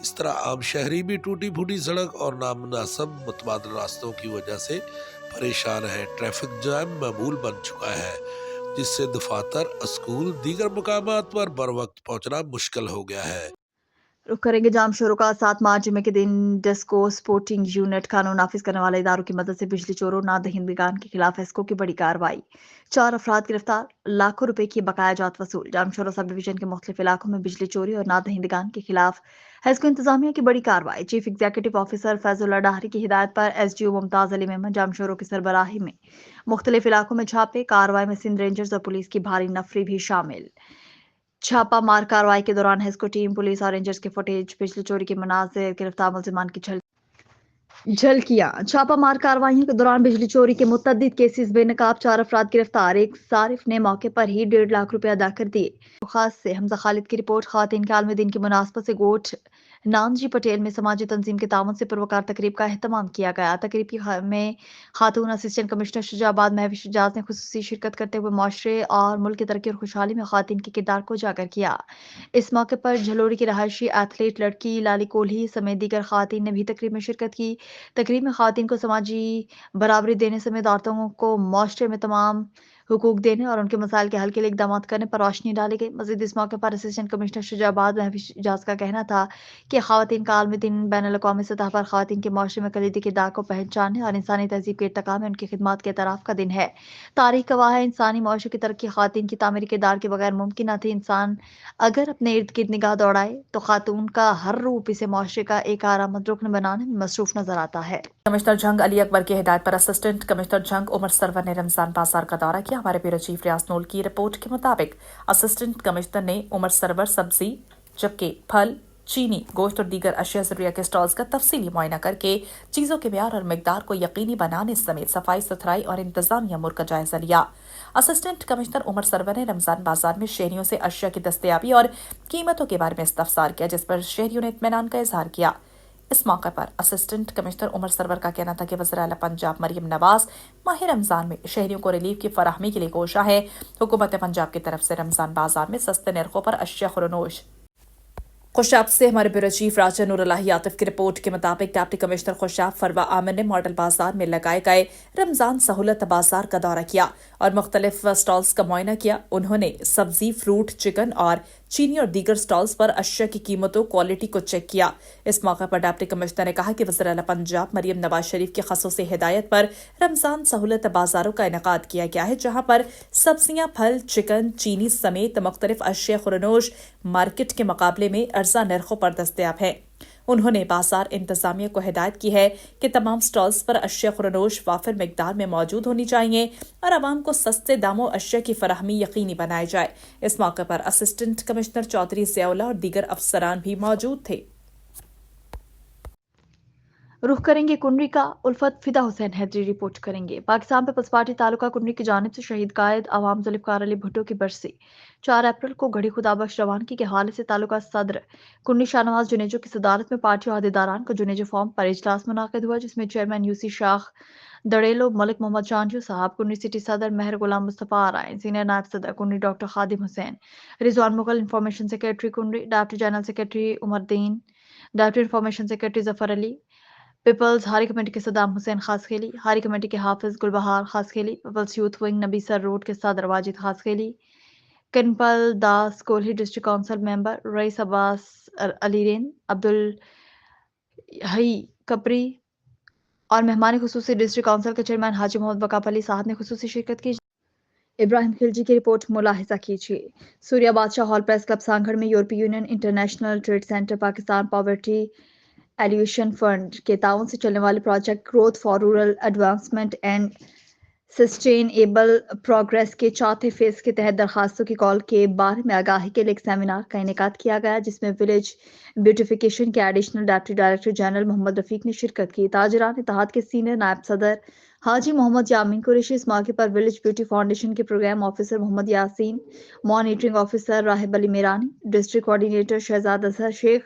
اس طرح عام شہری بھی ٹوٹی پھوٹی سڑک اور نامناسب متبادل راستوں کی وجہ سے پریشان ہیں۔ ٹریفک جام معمول بن چکا ہے، جس سے دفاتر، اسکول، دیگر مقامات پر بر وقت پہنچنا مشکل ہو گیا ہے۔ رخ کریں گے جام شروع کا 7 مارچ جمعے کے دن ڈسکو سپورٹنگ یونٹ قانون نافذ کرنے والے اداروں کی مدد سے بجلی چوروں نادہندگان کے خلاف ایسکو کی بڑی کارروائی، 4 افراد گرفتار، لاکھوں روپے کی بقایا جات وصول۔ جام شورا سب ڈویژن کے مختلف علاقوں میں بجلی چوری اور نادہندگان کے خلاف ایسکو انتظامیہ کی بڑی کارروائی۔ چیف ایگزیکٹو آفیسر فیض اللہ ڈاہری کی ہدایت پر ایس ڈی او ممتاز علی میمن جام شوروں کی سربراہی میں مختلف علاقوں میں چھاپے، کارروائی میں سندھ رینجرز اور پولیس کی بھاری نفری بھی شامل۔ چھاپا مار کارروائی کے دوران ہیسکو ٹیم، پولیس اور رینجرز کے فوٹیج، بجلی چوری کے مناظر، گرفتار ملزمان کی جھلکیاں۔ چھاپا مار کارروائیوں کے دوران بجلی چوری کے متعدد کیسز بے نقاب، 4 افراد گرفتار، ایک صارف نے موقع پر ہی 1.5 لاکھ روپے ادا کر دیے۔ خاص سے حمزہ خالد کی رپورٹ۔ خواتین کے عالمی دن کی مناسبت سے گوٹھ ناندجی پٹیل میں سماجی تنظیم کے تعاون سے پروقار تقریب کا اہتمام کیا گیا۔ تقریب میں خاتون اسسٹنٹ کمشنر شجاع آباد مہوش اعجاز نے خصوصی شرکت کرتے ہوئے معاشرے اور ملک کی ترقی اور خوشحالی میں خواتین کے کردار کو اجاگر کیا۔ اس موقع پر جھلوڑی کی رہائشی ایتھلیٹ لڑکی لالی کوہلی سمیت دیگر خواتین نے بھی تقریب میں شرکت کی۔ تقریب میں خواتین کو سماجی برابری دینے سمیت عورتوں کو معاشرے میں تمام حقوق دینے اور ان کے مسائل کے حل کے لیے اقدامات کرنے پر روشنی ڈالی گئی۔ مزید اس موقع پر اسسٹنٹ کمشنر شجاع آباد مہوش اعجاز کا کہنا تھا کہ خواتین کا عالمی دن بین الاقوامی سطح پر خواتین کے معاشرے میں کلیدی کردار کو پہچاننے اور انسانی تہذیب کے ارتقاء میں ان کی خدمات کے اعتراف کا دن ہے۔ تاریخ گواہ ہے، انسانی معاشرے کی ترقی خواتین کی تعمیری کردار کے بغیر ممکن نہ تھی۔ انسان اگر اپنے ارد گرد نگاہ دوڑائے تو خاتون کا ہر روپ اسے معاشرے کا ایک کارآمد رکن بنانے میں مصروف نظر آتا ہے۔ کمشنر جھنگ علی اکبر کی ہدایت پر اسسٹنٹ کمشنر جھنگ عمر سرور نے رمضان بازار کا دورہ کیا۔ ہمارے بیورو چیف ریاض نول کی رپورٹ کے مطابق اسسٹنٹ کمشنر نے عمر سرور سبزی، جبکہ پھل، چینی، گوشت اور دیگر اشیاء ضروریات کے سٹالز کا تفصیلی معائنہ کر کے چیزوں کے معیار اور مقدار کو یقینی بنانے سمیت صفائی ستھرائی اور انتظامی امور کا جائزہ لیا۔ اسسٹنٹ کمشنر عمر سرور نے رمضان بازار میں شہریوں سے اشیاء کی دستیابی اور قیمتوں کے بارے میں استفسار کیا، جس پر شہریوں نے اطمینان کا اظہار کیا۔ اس موقع پر اسسٹنٹ کمشنر عمر سرور کا کہنا تھا کہ وزیر اعلیٰ پنجاب مریم نواز ماہ رمضان میں شہریوں کو ریلیف کی فراہمی کے لیے کوشاں ہے۔ حکومت پنجاب کی طرف سے رمضان بازار میں سستے نرخوں پر اشیاء فروخت۔ خوشاب سے ہمارے بیورو چیف راجہ نور اللہ عاطف کی رپورٹ کے مطابق ڈپٹی کمشنر خوشاب فروا عامر نے ماڈل بازار میں لگائے گئے رمضان سہولت بازار کا دورہ کیا اور مختلف سٹالز کا معائنہ کیا۔ انہوں نے سبزی، فروٹ، چکن اور چینی اور دیگر سٹالز پر اشیاء کی قیمتوں، کوالٹی کو چیک کیا۔ اس موقع پر ڈپٹی کمشنر نے کہا کہ وزیر اعلیٰ پنجاب مریم نواز شریف کی خصوصی ہدایت پر رمضان سہولت بازاروں کا انعقاد کیا گیا ہے، جہاں پر سبزیاں، پھل، چکن، چینی سمیت مختلف اشیاء خورنوش مارکیٹ کے مقابلے میں ارزاں نرخوں پر دستیاب ہیں۔ انہوں نے بازار انتظامیہ کو ہدایت کی ہے کہ تمام سٹالز پر اشیاء خورنوش وافر مقدار میں موجود ہونی چاہیے اور عوام کو سستے داموں اشیاء کی فراہمی یقینی بنائی جائے۔ اس موقع پر اسسٹنٹ کمشنر چودھری ضیاء اللہ اور دیگر افسران بھی موجود تھے۔ رخ کریں گے کنری کا۔ الفت فدا حسین حیدری رپورٹ کریں گے۔ پاکستان پیپلز پارٹی تعلقہ کنری کی جانب سے شہید قائد عوام ذوالفقار علی بھٹو کی برسی 4 اپریل کو گھڑی خدا بخش روانگی کے حوالے سے تعلقہ صدر کنری شاہ نواز جنیجو کی صدارت میں پارٹی عہدیداران کا جنیجو فارم پر اجلاس منعقد ہوا، جس میں چیئرمین یو سی شاخ دڑیلو، ملک محمد چانجو صاحب، کنری سٹی صدر مہر غلام مصطفیٰ آرائن، سینئر نائب صدر Kunri doctor Khadim Hussain, Rizwan Mughal information secretary Kunri, deputy general secretary Umar Din, deputy information secretary Zafar Ali, peoples Hari committee کے صدام حسین خاص خیلی، ہاری کمیٹی کے حافظ گلبہار خاص خیلی، پیپلز یوتھ ونگ نبی سر روڈ کے صدر واجد خاص خیلی، کنپل داس کولہی ڈسٹرکٹ کونسل ممبر، رئیس عباس علی رین، عبدالحی کپری اور مہمان خصوصی ڈسٹرکٹ کونسل کے چیئرمین حاجی محمد وقاف علی صاحب نے خصوصی شرکت کی۔ ابراہیم خلجی کی رپورٹ ملاحظہ کیجیے۔ سوریہ بادشاہ ہال پریس کلب سانگھڑ میں European Union, international trade centre, Pakistan poverty alleviation fund کے تعاون سے چلنے والے project growth for rural advancement and sustainable progress کے 4تھے فیز کے تحت درخواستوں کی کال کے بارے میں آگاہی کے لیے ایک سیمینار کا انعقاد کیا گیا، جس میں ولیج بیوٹیفیکیشن کے ایڈیشنل ڈپٹی ڈائریکٹر جنرل محمد رفیق نے شرکت کی۔ تاجران اتحاد کے سینئر نائب صدر حاجی محمد یامین قریشی اس موقع پر ولیج بیوٹی فاؤنڈیشن کے پروگرام آفیسر محمد یاسین، مانیٹرنگ آفیسر راہب علی میرانی، ڈسٹرکٹ کوآرڈینیٹر شہزاد اظہر شیخ،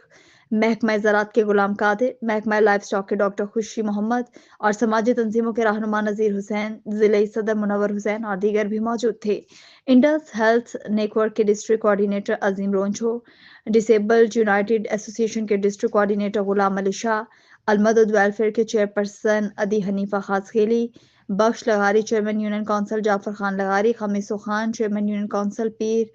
محکمہ زراعت کے غلام قادر، محکمہ لائف اسٹاک کے ڈاکٹر خوشی محمد اور سماجی تنظیموں کے رہنما نذیر حسین، ضلعی صدر منور حسین اور دیگر بھی موجود تھے۔ انڈس ہیلتھ نیٹ ورک کے ڈسٹرکٹ کوآرڈینیٹر عظیم رونجھو، ڈسیبلڈ یونائٹڈ ایسوسی ایشن کے district coordinator Ghulam Ali Shah, المدد welfare کے چیئرپرسن ادی حنیفہ خاصخیلی، بخش لغاری چیئرمین یونین کونسل جعفر Khan لغاری، خمیسو Khan chairman union council پیر،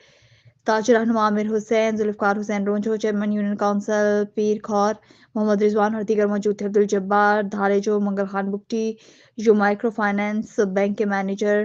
تاج رہنما عامر حسین، ذوالفقار حسین رونجھو چیئرمین یونین کونسل پیر کھور، محمد رضوان اور دیگر موجود تھے۔ عبدالجبار دھاریجو، منگل Khan Bugti, you micro finance bank کے مینیجر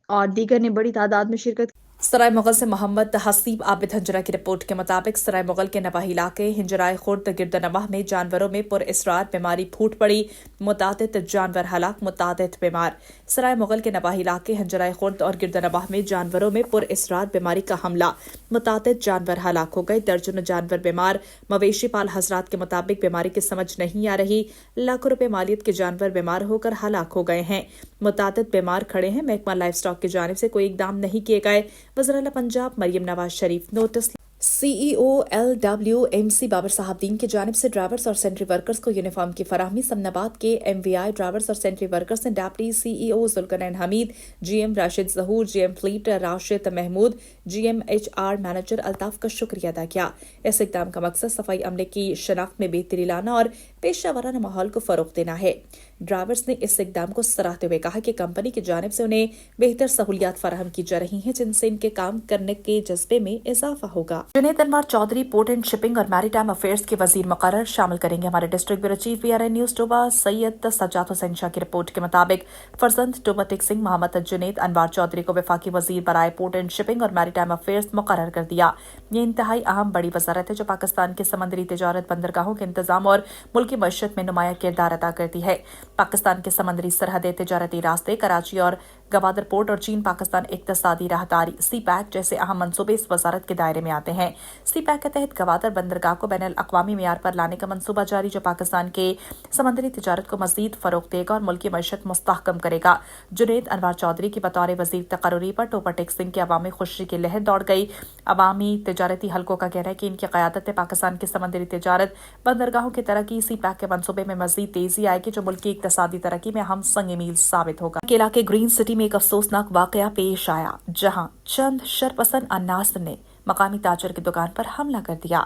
اور دیگر نے بڑی تعداد میں شرکت کی۔ سرائے مغل سے محمد حسیب عابد ہنجرہ کی رپورٹ کے مطابق سرائے مغل کے نواحی علاقے ہنجرائے خرد گردنواہ میں جانوروں میں پر اسرار بیماری پھوٹ پڑی، متعدد جانور ہلاک، متعدد بیمار۔ سرائے مغل کے نواحی علاقے ہنجرائے خرد اور گردنواہ میں جانوروں میں پر اسرار بیماری کا حملہ، متعدد جانور ہلاک ہو گئے، درجنوں جانور بیمار۔ مویشی پال حضرات کے مطابق بیماری کی سمجھ نہیں آ رہی، لاکھوں روپے مالیت کے جانور بیمار ہو کر ہلاک ہو گئے ہیں، متعدد بیمار کھڑے ہیں۔ محکمہ لائف اسٹاک کی جانب سے کوئی اقدام نہیں کیے گئے۔ وزیر اعلیٰ Punjab Maryam Nawaz Sharif notice. C E O L W M C Babar صاحب دین کی جانب سے ڈرائیورز اور سینٹری ورکرز کو یونیفارم کی فراہمی۔ سمن آباد کے ایم وی آئی ڈرائیورز اور سینٹری ورکرز نے deputy C E O Zulqarnain Hameed, G M Rashid Zahoor, G M fleet Rashid Mahmood, G M H R manager Altaf کا شکریہ ادا کیا۔ اس اقدام کا مقصد صفائی عملے کی شناخت میں بہتری لانا اور پیشہ ورانہ ماحول کو فروغ دینا ہے۔ ڈرائیورز نے اس اقدام کو سراہتے ہوئے کہا کہ کمپنی کی جانب سے انہیں بہتر سہولیات فراہم کی جا رہی ہیں، جن سے ان کے کام کرنے کے جذبے میں اضافہ ہوگا۔ جنید انوار چودھری پورٹ اینڈ شپنگ اور میری ٹائم افیئرز کے وزیر مقرر شامل کریں گے۔ ہمارے district bureau chief B R N news Toba Syed Sajjad Hussain Shah کی رپورٹ کے مطابق فرزند ٹوبا ٹیک سنگھ محمد جنید انوار چودھری کو وفاقی وزیر برائے پورٹ اینڈ شپنگ اور میری ٹائم افیئرز مقرر کر دیا۔ یہ انتہائی اہم بڑی وزارت ہے جو پاکستان کے سمندری تجارت، بندرگاہوں کے انتظام اور ملکی معیشت میں نمایاں کردار ادا کرتی ہے۔ پاکستان کے سمندری سرحدیں، تجارتی راستے، کراچی اور گوادر پورٹ اور چین پاکستان اقتصادی راہداری سی پیک جیسے اہم منصوبے اس وزارت کے دائرے میں آتے ہیں۔ سی پیک کے تحت گوادر بندرگاہ کو بین الاقوامی معیار پر لانے کا منصوبہ جاری، جو پاکستان کے سمندری تجارت کو مزید فروغ دے گا اور ملکی معیشت مستحکم کرے گا۔ جنید انوار چودھری کی بطور وزیر تقرری پر ٹوبا ٹیک سنگھ کی عوامی خوشی کی لہر دوڑ گئی۔ عوامی تجارتی حلقوں کا کہنا ہے کہ ان کی قیادت میں پاکستان کی سمندری تجارت، بندرگاہوں کی ترقی، سی پیک کے منصوبے میں مزید تیزی آئے گی، جو ملک کی اقتصادی ترقی میں اہم سنگ میل ثابت ہوگا۔ کے علاقے گرین سٹی میں ایک افسوسناک واقعہ پیش آیا، جہاں چند شرپسند عناصر نے مقامی تاجر کی دکان پر حملہ کر دیا۔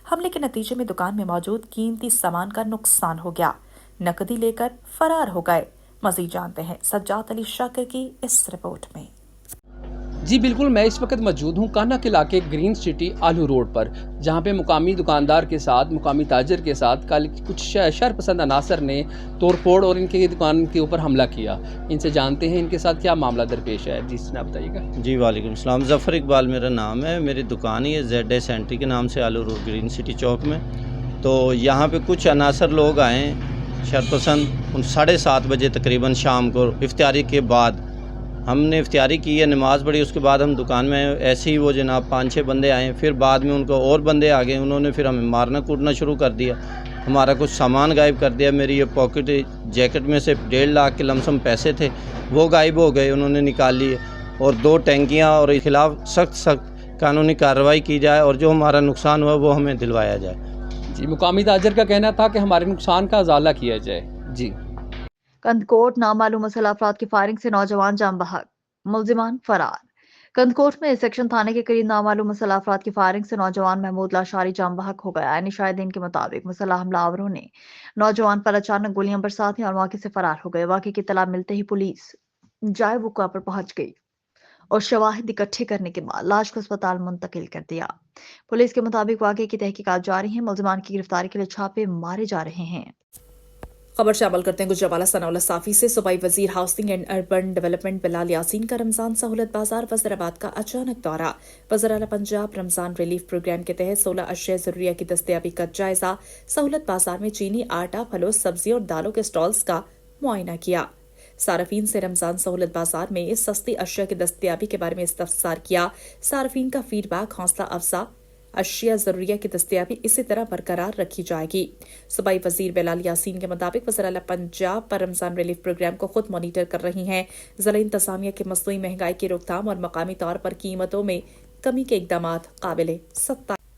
حملے کے نتیجے میں دکان میں موجود قیمتی سامان کا نقصان ہو گیا، نقدی لے کر فرار ہو گئے۔ مزید جانتے ہیں سجاد علی شاکر کی اس رپورٹ میں۔ جی بالکل، میں اس وقت موجود ہوں کانا کے علاقے گرین سٹی آلو روڈ پر، جہاں پہ مقامی دکاندار کے ساتھ، مقامی تاجر کے ساتھ کل کچھ شر پسند عناصر نے توڑ پھوڑ اور ان کی دکان کے اوپر حملہ کیا۔ ان سے جانتے ہیں ان کے ساتھ کیا معاملہ درپیش ہے۔ جی جناب بتائیے گا۔ جی وعلیکم السلام، ظفر اقبال میرا نام ہے، میری دکان ہی ہے زیڈ اے سینٹری کے نام سے آلو روڈ گرین سٹی چوک میں۔ تو یہاں پہ کچھ عناصر لوگ آئے شرپسند، 7:30 بجے تقریباً شام کو افطاری کے بعد ہم نے افطاری کی ہے، نماز پڑھی، اس کے بعد ہم دکان میں ایسے ہی وہ جناب 5-6 بندے آئے، پھر بعد میں ان کو اور بندے آ گئے، انہوں نے پھر ہمیں مارنا کوٹنا شروع کر دیا، ہمارا کچھ سامان غائب کر دیا۔ میری یہ پاکٹ جیکٹ میں سے 1.5 لاکھ کے لم سم پیسے تھے، وہ غائب ہو گئے، انہوں نے نکال لیے، اور 2 ٹینکیاں، اور خلاف سخت قانونی کارروائی کی جائے اور جو ہمارا نقصان ہوا وہ ہمیں دلوایا جائے۔ جی، مقامی تاجر کا کہنا تھا کہ ہمارے نقصان کا ازالہ کیا جائے۔ جی، کندکوٹ نامعلوم مسلح افراد کی فائرنگ سے نوجوان جاں بحق، ملزمان فرار۔ کندکوٹ میں سیکشن تھانے کے قریب نامعلوم مسلح افراد کی فائرنگ سے نوجوان محمود لاشاری جاں بحق ہو گیا۔ عینی شاہدین کے مطابق مسلح حملہ آوروں نے نوجوان پر اچانک گولیاں برساتیں اور موقع سے فرار ہو گئے۔ واقعے کی اطلاع ملتے ہی پولیس جائے وقوع پر پہنچ گئی اور شواہد اکٹھے کرنے کے بعد لاش کو اسپتال منتقل کر دیا۔ پولیس کے مطابق واقعے کی تحقیقات جاری ہیں، ملزمان کی گرفتاری کے لیے چھاپے مارے جا رہے ہیں۔ خبر شامل کرتے ہیں گجرانوالہ ثناء اللہ صافی سے۔ صوبائی وزیر ہاؤسنگ اینڈ اربن ڈیولپمنٹ بلال یاسین کا رمضان سہولت بازار وزیر آباد کا اچانک دورہ۔ وزیر اعلیٰ پنجاب رمضان ریلیف پروگرام کے تحت 16 اشیاء ضروریہ کی دستیابی کا جائزہ۔ سہولت بازار میں چینی، آٹا، پھلوں، سبزی اور دالوں کے سٹالز کا معائنہ کیا۔ صارفین سے رمضان سہولت بازار میں اس سستی اشیاء کی دستیابی کے بارے میں استفسار کیا۔ صارفین کا فیڈ بیک حوصلہ افزا، اشیاء ضروریہ کی دستیابی اسی طرح برقرار رکھی جائے گی۔ صوبائی وزیر بلال یاسین کے مطابق وزیر اعلیٰ پنجاب پر رمضان ریلیف پروگرام کو خود مانیٹر کر رہی ہیں۔ ضلع انتظامیہ کے مصنوعی مہنگائی کی روک تھام اور مقامی طور پر قیمتوں میں کمی کے اقدامات قابل ستائش۔